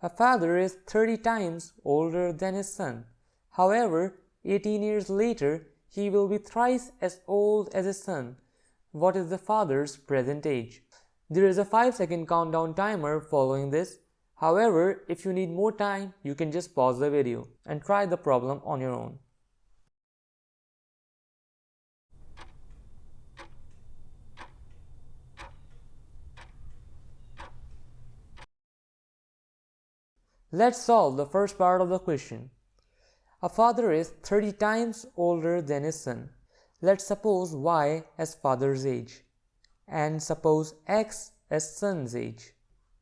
A father is 30 times older than his son. However, 18 years later, he will be thrice as old as his son. What is the father's present age? There is a 5-second countdown timer following this. However, if you need more time, you can just pause the video and try the problem on your own. Let's solve the first part of the question. A father is 30 times older than his son. Let's suppose y as father's age and suppose x as son's age.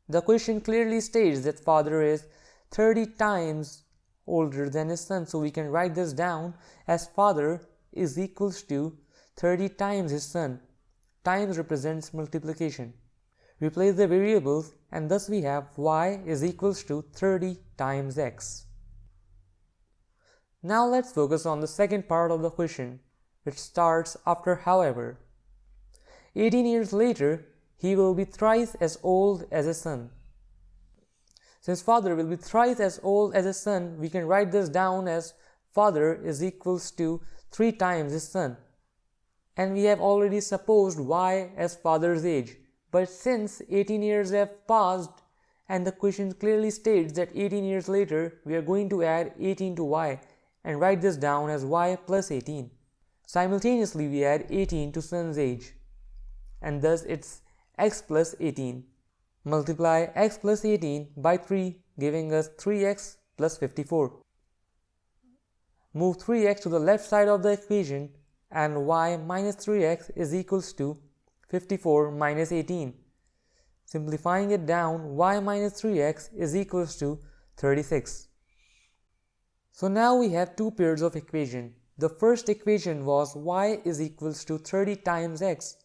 The question clearly states that father is 30 times older than his son, so we can write this down as father is equals to 30 times his son. Times represents multiplication. Replace the variables and thus we have y is equals to 30 times x. Now let's focus on the second part of the question, which starts after however. 18 years later, he will be thrice as old as his son. Since father will be thrice as old as his son, we can write this down as father is equals to 3 times his son. And we have already supposed y as father's age. But since 18 years have passed and the question clearly states that 18 years later we are going to add 18 to y and write this down as y plus 18. Simultaneously we add 18 to son's age and thus it's x plus 18. Multiply x plus 18 by 3 giving us 3x plus 54. Move 3x to the left side of the equation and y minus 3x is equals to 54 minus 18. Simplifying it down, y minus 3x is equals to 36. So now we have two pairs of equation. The first equation was y is equals to 30 times x.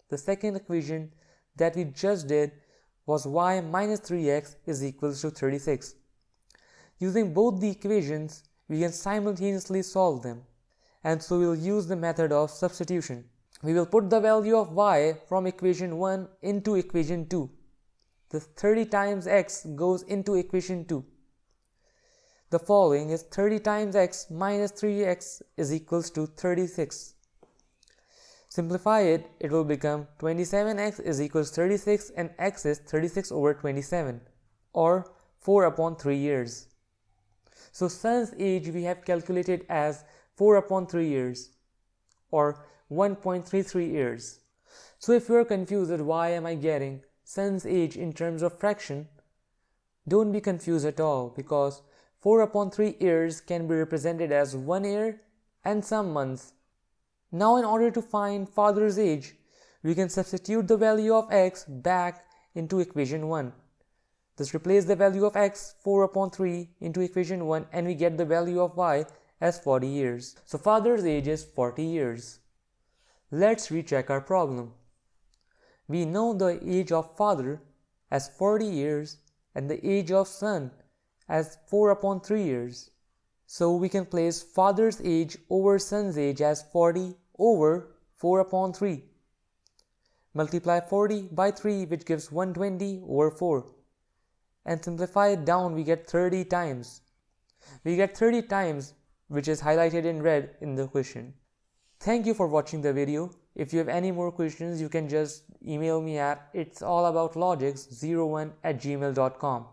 The second equation that we just did was y minus 3x is equals to 36. Using both the equations, we can simultaneously solve them. And so we'll use the method of substitution. We will put the value of y from equation 1 into equation 2. The 30 times x goes into equation 2. The following is 30 times x minus 3x is equals to 36. Simplify it, it will become 27x is equals 36 and x is 36 over 27 or 4 upon 3 years. So son's age we have calculated as 4 upon 3 years or 1.33 years. So if you are confused at why am I getting son's age in terms of fraction, don't be confused at all because 4 upon 3 years can be represented as 1 year and some months. Now in order to find father's age, we can substitute the value of x back into equation 1. Thus replace the value of x 4 upon 3 into equation 1 and we get the value of y as 40 years. So father's age is 40 years. Let's recheck our problem. We know the age of father as 40 years and the age of son as 4 upon 3 years. So we can place father's age over son's age as 40 over 4 upon 3. Multiply 40 by 3 which gives 120 over 4. And simplify it down we get 30 times. We get 30 times which is highlighted in red in the question. Thank you for watching the video. If you have any more questions, you can just email me at itsallaboutlogix01@gmail.com.